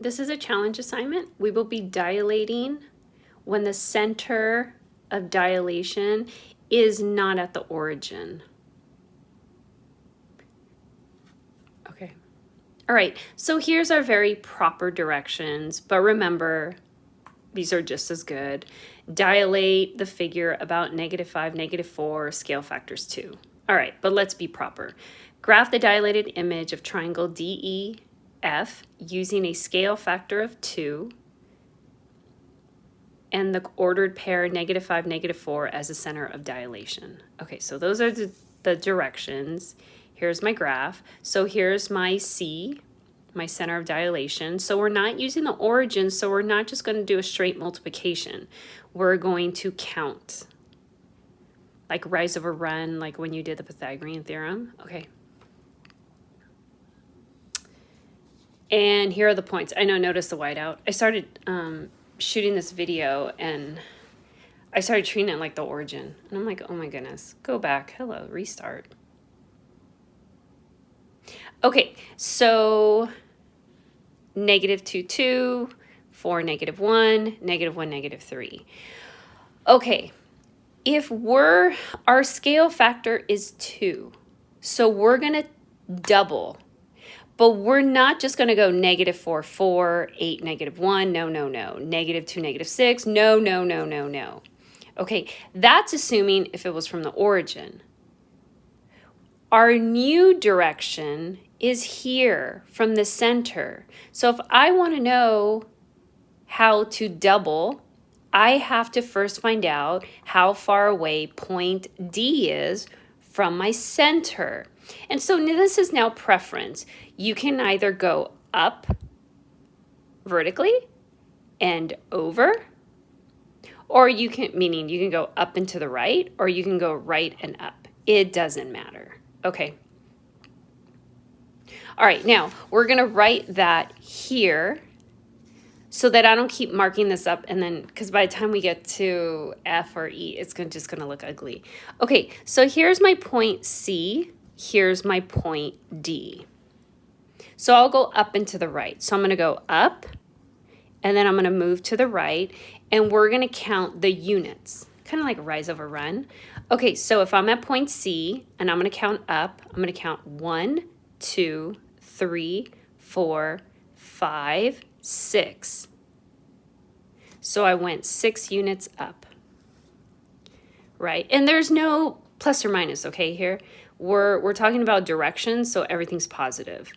This is a challenge assignment. We will be dilating when the center of dilation is not at the origin. Okay. All right, so here's our very proper directions, but remember, these are just as good. Dilate the figure about -5, -4, scale factors 2. All right, but let's be proper. Graph the dilated image of triangle DEF using a scale factor of 2 and the ordered pair -5, -4 as the center of dilation. Okay, so those are the directions. Here's my graph. So here's my C, my center of dilation. So we're not using the origin, so we're not just going to do a straight multiplication. We're going to count. Like rise over run, like when you did the Pythagorean theorem. Okay. And here are the points. I know, notice the whiteout. I started shooting this video and I started treating it like the origin. And I'm like, oh my goodness, go back. Hello, restart. Okay, so -2, 2, 4, -1, -1, -3. Okay, if our scale factor is 2, so we're gonna double, but we're not just gonna go -4, 4, 8, -1, no, no, no, -2, -6, no, no, no, no, no. Okay, that's assuming if it was from the origin. Our new direction is here from the center. So if I want to know how to double, I have to first find out how far away point D is from my center. And so this is now preference. You can either go up vertically and over, or you can, meaning you can go up and to the right, or you can go right and up. It doesn't matter. Okay. All right, now we're gonna write that here so that I don't keep marking this up and then, because by the time we get to F or E, it's just gonna look ugly. Okay, so here's my point C, here's my point D. So I'll go up and to the right. So I'm gonna go up, and then I'm gonna move to the right, and we're gonna count the units, kind of like rise over run. Okay, so if I'm at point C, and I'm gonna count up, I'm gonna count 1, 2, 3, 4, 5, 6. So I went 6 units up, right? And there's no plus or minus, okay, here. We're talking about directions, so everything's positive.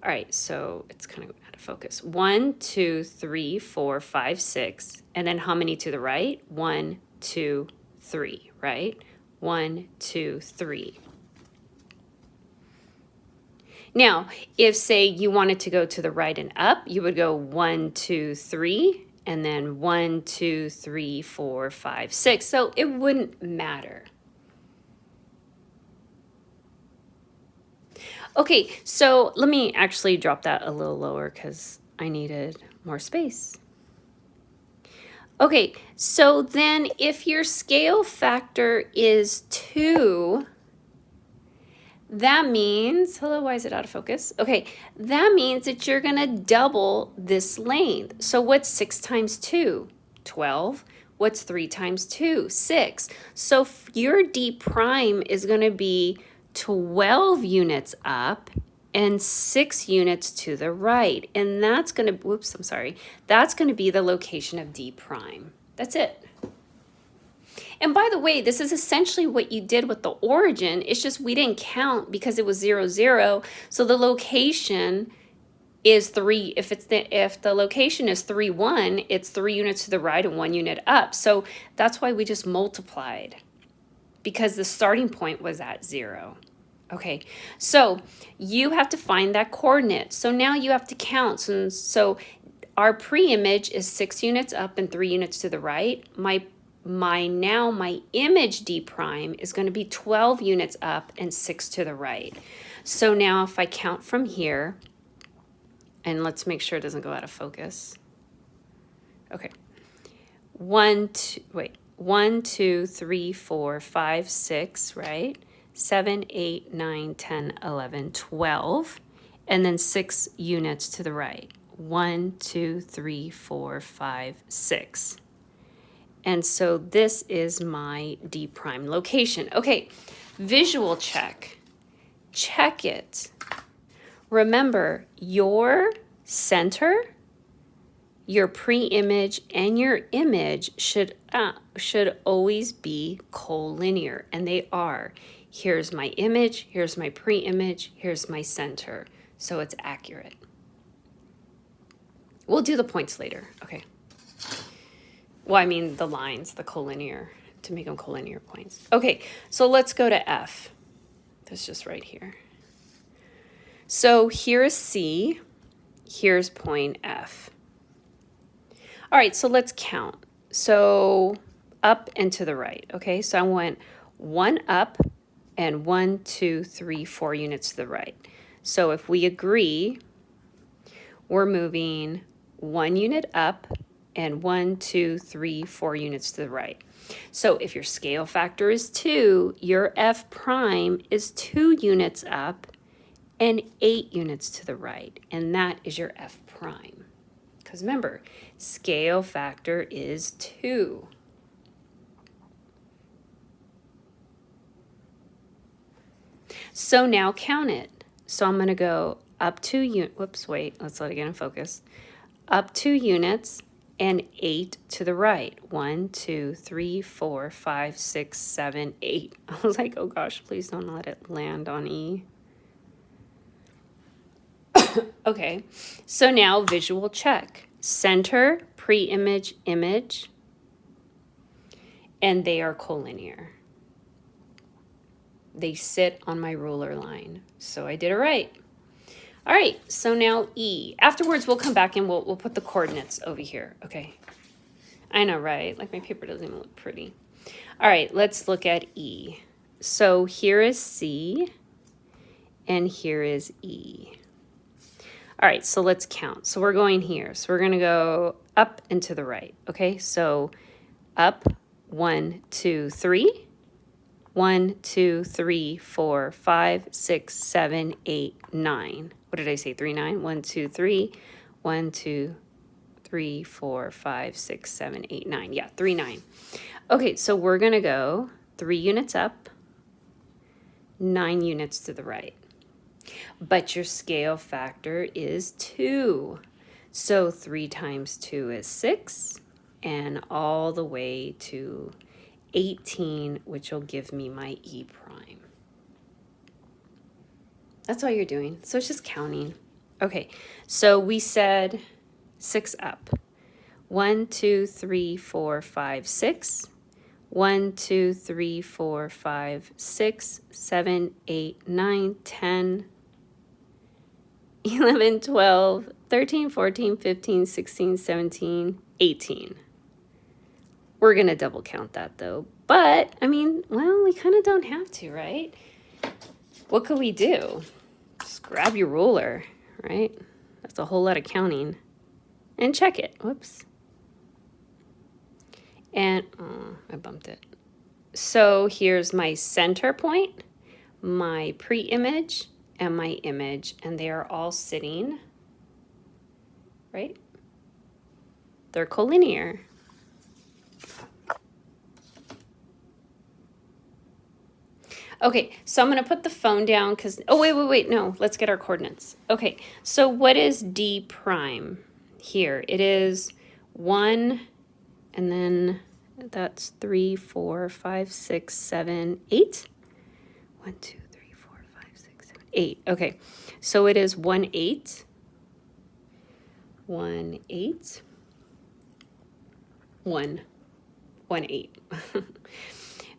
All right, so it's kind of out of focus. 1, 2, 3, 4, 5, 6. And then how many to the right? 1, 2, 3, right? 1, 2, 3. Now, if say you wanted to go to the right and up, you would go 1, 2, 3, and then 1, 2, 3, 4, 5, 6. So it wouldn't matter. Okay, so let me actually drop that a little lower because I needed more space. Okay, so then if your scale factor is 2, that means, hello, why is it out of focus? Okay, that means that you're gonna double this length. So what's 6 times 2? 12. What's 3 times 2? 6. So your D prime is gonna be 12 units up and 6 units to the right. And that's gonna, whoops, I'm sorry. That's gonna be the location of D prime. That's it. And by the way, this is essentially what you did with the origin. It's just we didn't count because it was 0, 0. So the location is 3. If the location is 3, 1, it's 3 units to the right and 1 unit up. So that's why we just multiplied, because the starting point was at 0. Okay, so you have to find that coordinate. So now you have to count. So our pre-image is 6 units up and 3 units to the right. My image D prime is going to be 12 units up and 6 to the right. So now if I count from here, and let's make sure it doesn't go out of focus. Okay. 1, 2, 3, 4, 5, 6, right? 7, 8, 9, 10, 11, 12, and then 6 units to the right. 1, 2, 3, 4, 5, 6. And so this is my D prime location. Okay, visual check. Check it. Remember, your center, your pre-image, and your image should always be collinear, and they are. Here's my image, here's my pre-image, here's my center. So it's accurate. We'll do the points later, okay. Well, I mean the lines, the collinear, to make them collinear points. Okay, so let's go to F. That's just right here. So here's C, here's point F. All right, so let's count. So up and to the right, okay? So I went 1 up and 1, 2, 3, 4 units to the right. So if we agree, we're moving 1 unit up and 1, 2, 3, 4 units to the right. So if your scale factor is 2, your F prime is 2 units up and 8 units to the right, and that is your F prime. Because remember, scale factor is 2. So now count it. So I'm going to go up 2 units. Whoops, wait, let's let it get in focus. Up 2 units and 8 to the right. 1, 2, 3, 4, 5, 6, 7, 8. I was like, oh gosh, please don't let it land on E. Okay, so now visual check. Center, pre-image, image, and they are collinear. They sit on my ruler line, so I did it right. All right, so now E. Afterwards, we'll come back and we'll put the coordinates over here, okay? I know, right? Like my paper doesn't even look pretty. All right, let's look at E. So here is C, and here is E. All right, so let's count. So we're going here. So we're going to go up and to the right. Okay, so up 1, 2, 3. 1, 2, 3, 4, 5, 6, 7, 8, 9. What did I say? 3, 9. 1, 2, 3. 1, 2, 3, 4, 5, 6, 7, 8, 9. Yeah, 3, 9. Okay, so we're going to go 3 units up, 9 units to the right. But your scale factor is 2. So 3 times 2 is 6, and all the way to 18, which will give me my E prime. That's all you're doing. So it's just counting. Okay, so we said 6 up. 1, 2, 3, 4, 5, 6. 1, 2, 3, 4, 5, 6, 7, 8, 9, 10, 11, 12, 13, 14, 15, 16, 17, 18. We're going to double count that though. But, I mean, well, we kind of don't have to, right? What could we do? Just grab your ruler, right? That's a whole lot of counting. And check it. Whoops. And, oh, I bumped it. So here's my center point, my pre-image, and my image, and they are all sitting, right? They're collinear. Okay, so I'm going to put the phone down because, oh, wait, no, let's get our coordinates. Okay, so what is D prime here? It is 1, and then that's 3, 4, 5, 6, 7, 8. 1, 2, 3, 4, 5, 6, 7, 8. Okay, so it is 1, 8. 1, 8. 1, 1, 8.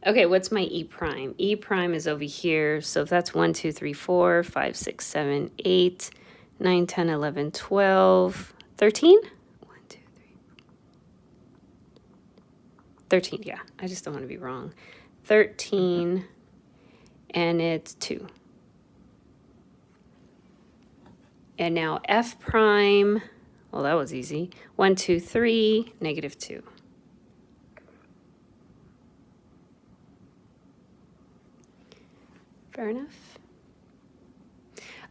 Okay, what's my E prime? E prime is over here. So if that's 1, 2, 3, 4, 5, 6, 7, 8, 9, 10, 11, 12, 13? 1, 2, 3, 13, yeah. I just don't want to be wrong. 13, and it's 2. And now F prime, well, that was easy. 1, 2, 3, negative 2. Fair enough.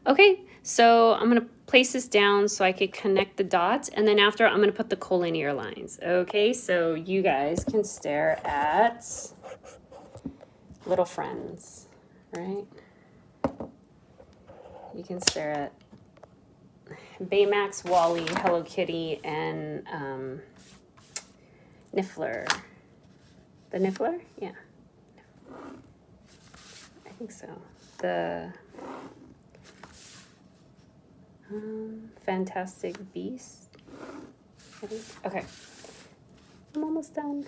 Okay, so I'm going to place this down so I could connect the dots, and then after I'm going to put the collinear lines. Okay, so you guys can stare at little friends, right? You can stare at Baymax, Wally, Hello Kitty, and Niffler. The Niffler? Yeah. I think so. The Fantastic Beast. I think. Okay. I'm almost done.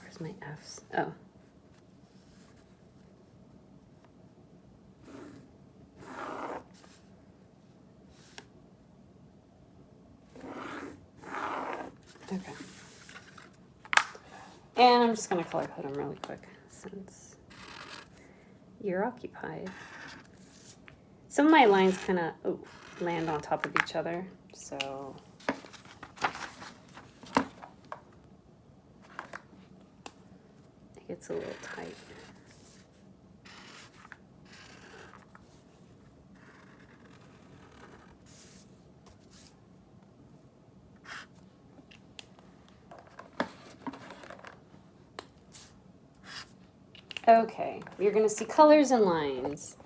Where's my F's? Oh. Okay. And I'm just going to color code them really quick since you're occupied. Some of my lines kind of land on top of each other, so it gets a little tight. Okay, you're going to see colors and lines.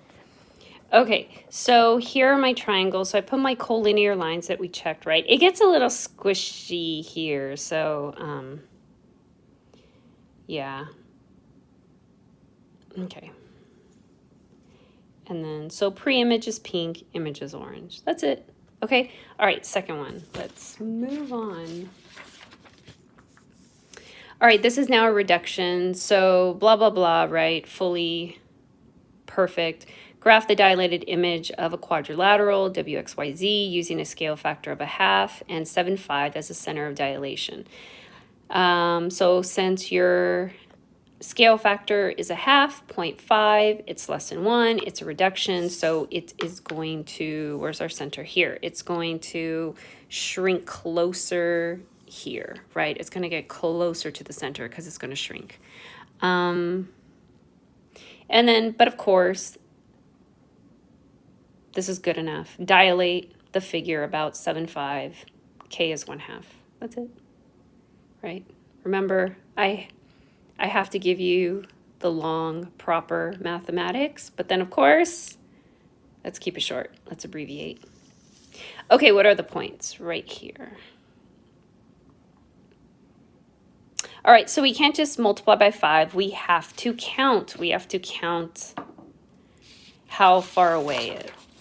Okay, so here are my triangles. So I put my collinear lines that we checked, right? It gets a little squishy here, so yeah. Okay. And then, so pre-image is pink, image is orange. That's it. Okay, all right, second one. Let's move on. All right, this is now a reduction. So blah, blah, blah, right? Fully perfect. Graph the dilated image of a quadrilateral, WXYZ, using a scale factor of 1/2 and 7.5 as the center of dilation. So since your scale factor is 1/2, 0.5, it's less than 1, it's a reduction, so it is going to, where's our center? Here. It's going to shrink closer here, right? It's going to get closer to the center because it's going to shrink. And then, but of course, this is good enough. Dilate the figure about 7.5. K is 1/2. That's it, right? Remember, I have to give you the long, proper mathematics, but then of course, let's keep it short. Let's abbreviate. Okay, what are the points? Right here. All right, so we can't just multiply by 5. We have to count. We have to count how far away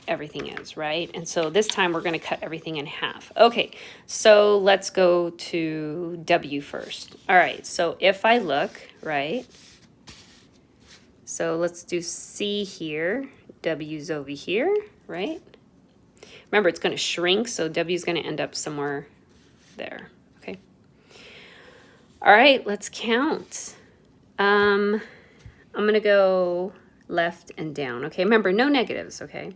everything is, right? And so this time we're going to cut everything in half. Okay, so let's go to W first. All right, so if I look, right? So let's do C here. W's over here, right? Remember, it's going to shrink, so W is going to end up somewhere there, okay? All right, let's count. I'm going to go left and down, okay? Remember, no negatives, okay?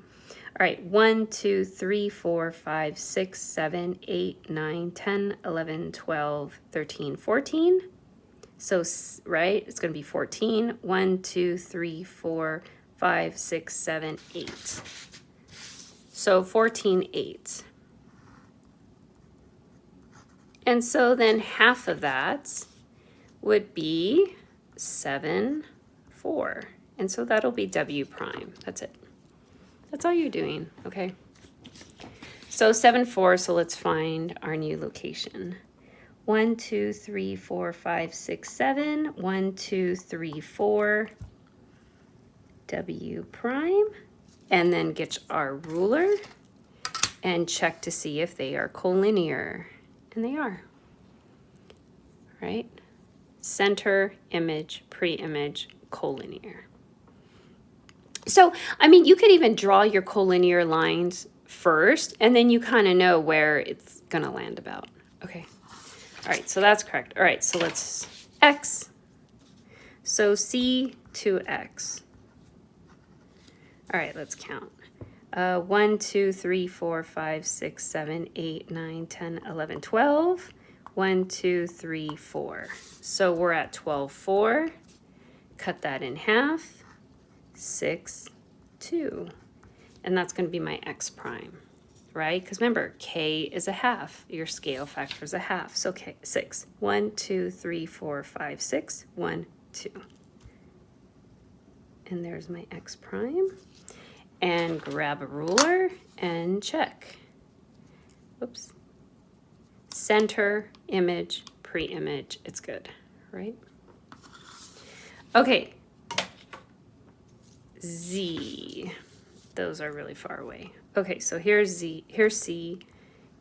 All right, 1, 2, 3, 4, 5, 6, 7, 8, 9, 10, 11, 12, 13, 14. So, right, it's going to be 14. 1, 2, 3, 4, 5, 6, 7, 8. So 14, 8. And so then half of that would be 7, 4. And so that'll be W prime. That's it. That's all you're doing, okay? So 7, 4, so let's find our new location. 1, 2, 3, 4, 5, 6, 7. 1, 2, 3, 4. W prime. And then get our ruler and check to see if they are collinear. And they are, right? Center, image, pre-image, collinear. So, I mean, you could even draw your collinear lines first, and then you kind of know where it's going to land about. Okay. All right, so that's correct. All right, so let's X. So C to X. All right, let's count. 1, 2, 3, 4, 5, 6, 7, 8, 9, 10, 11, 12. 1, 2, 3, 4. So we're at 12, 4. Cut that in half. 6, 2. And that's going to be my x prime, right? Because remember, k is a half. Your scale factor is a half. So k, 6. 1, 2, 3, 4, 5, 6. 1, 2. And there's my x prime. And grab a ruler and check. Oops. Center, image, pre-image. It's good, right? Okay. Z. Those are really far away. Okay, so here's Z, here's C,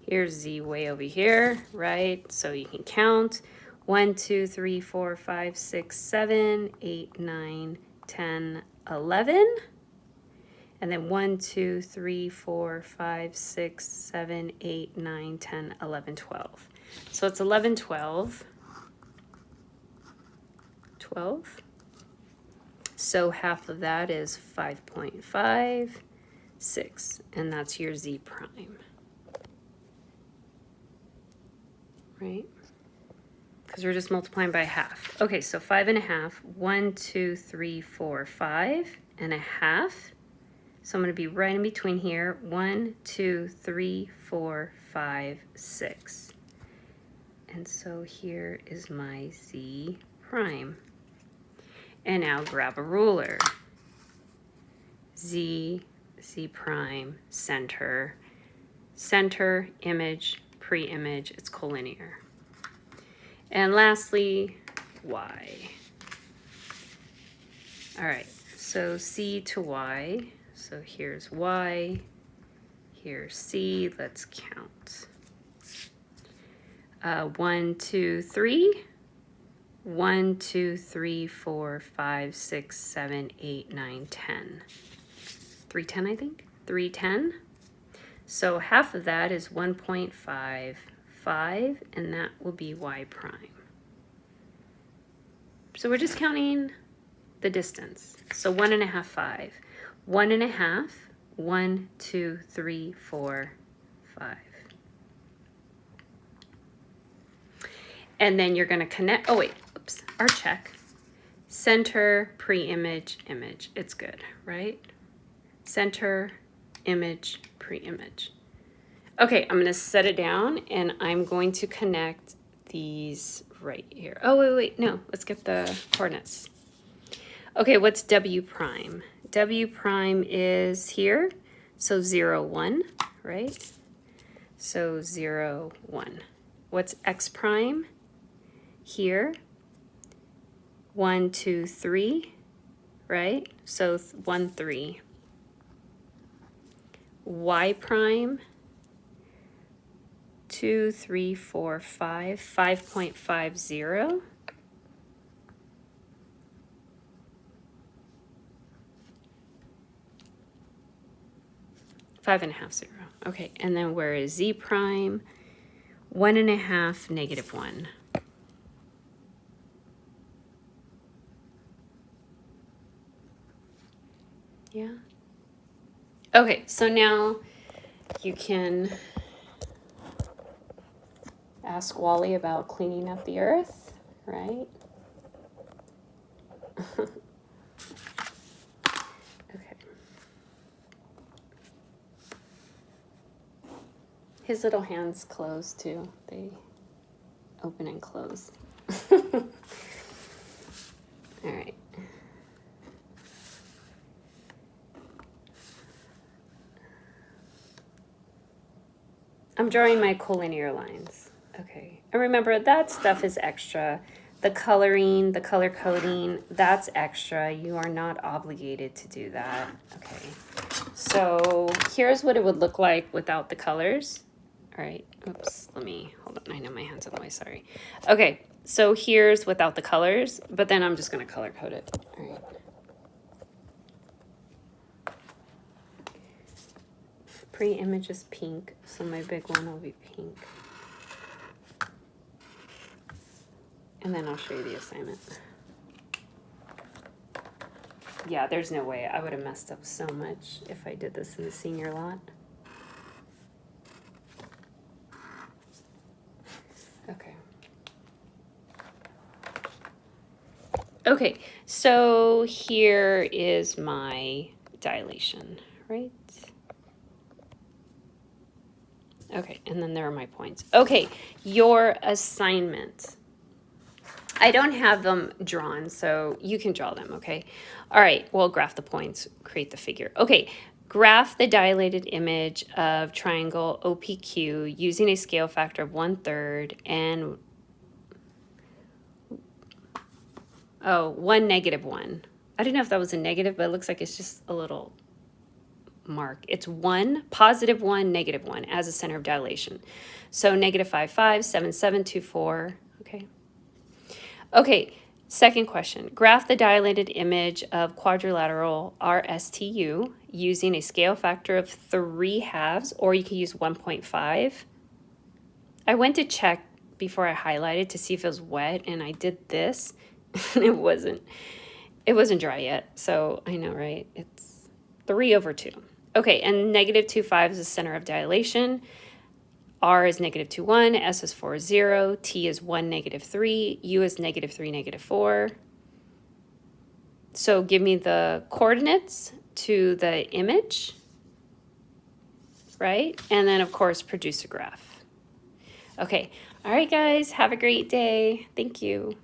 here's Z way over here, right? So you can count 1, 2, 3, 4, 5, 6, 7, 8, 9, 10, 11. And then 1, 2, 3, 4, 5, 6, 7, 8, 9, 10, 11, 12. So it's 11, 12. 12. So half of that is 5.5, 6, and that's your Z prime. Right? Because we're just multiplying by half. Okay, so 5.5, 1, 2, 3, 4, 5 and a half. So I'm going to be right in between here. 1, 2, 3, 4, 5, 6. And so here is my Z prime. And now grab a ruler. Z, Z prime, center, center, image, pre-image, it's collinear. And lastly, Y. All right, so C to Y. So here's Y, here's C, let's count. 1, 2, 3. 1, 2, 3, 4, 5, 6, 7, 8, 9, 10. 310, I think. 310. So half of that is 1.55, and that will be Y prime. So we're just counting the distance. So 1.5, 5. 1.5, 1, 2, 3, 4, 5. And then you're going to connect, oh wait, oops, our check. Center, pre-image, image. It's good, right? Center, image, pre-image. Okay, I'm going to set it down and I'm going to connect these right here. Oh, wait, no, let's get the coordinates. Okay, what's W prime? W prime is here, so 0, 1, right? So 0, 1. What's X prime? Here, 1, 2, 3, right? So 1, 3. Y prime, 2, 3, 4, 5, 5.50. $5.50. Okay, and then where is Z prime? 1.5, -1. Yeah. Okay, so now you can ask Wally about cleaning up the earth, right? Okay. His little hands close too. They open and close. All right. I'm drawing my collinear lines. Okay. And remember, that stuff is extra. The coloring, the color coding, that's extra. You are not obligated to do that. Okay. So here's what it would look like without the colors. All right. Oops. Let me, hold on. I know my hand's in the way. Sorry. Okay. So here's without the colors, but then I'm just going to color code it. All right. Pre-image is pink, so my big one will be pink. And then I'll show you the assignment. Yeah, there's no way. I would have messed up so much if I did this in the senior lot. Okay. Okay, so here is my dilation, right? Okay, and then there are my points. Okay, your assignment. I don't have them drawn, so you can draw them, okay? All right, well, graph the points, create the figure. Okay, graph the dilated image of triangle OPQ using a scale factor of 1/3 and 1 negative 1. I don't know if that was a negative, but it looks like it's just a little mark. It's 1, positive 1, negative 1 as a center of dilation. So negative 5, 5, 7, 7, 2, 4. Okay. Okay, second question. Graph the dilated image of quadrilateral RSTU using a scale factor of 3/2, or you can use 1.5. I went to check before I highlighted to see if it was wet, and I did this, and it wasn't dry yet. So I know, right? It's 3/2. Okay, and negative 2.5 is the center of dilation. R is negative 2, 1, S is 4, 0, T is 1, negative 3, U is negative 3, negative 4. So give me the coordinates to the image, right? And then, of course, produce a graph. Okay, all right, guys, have a great day. Thank you.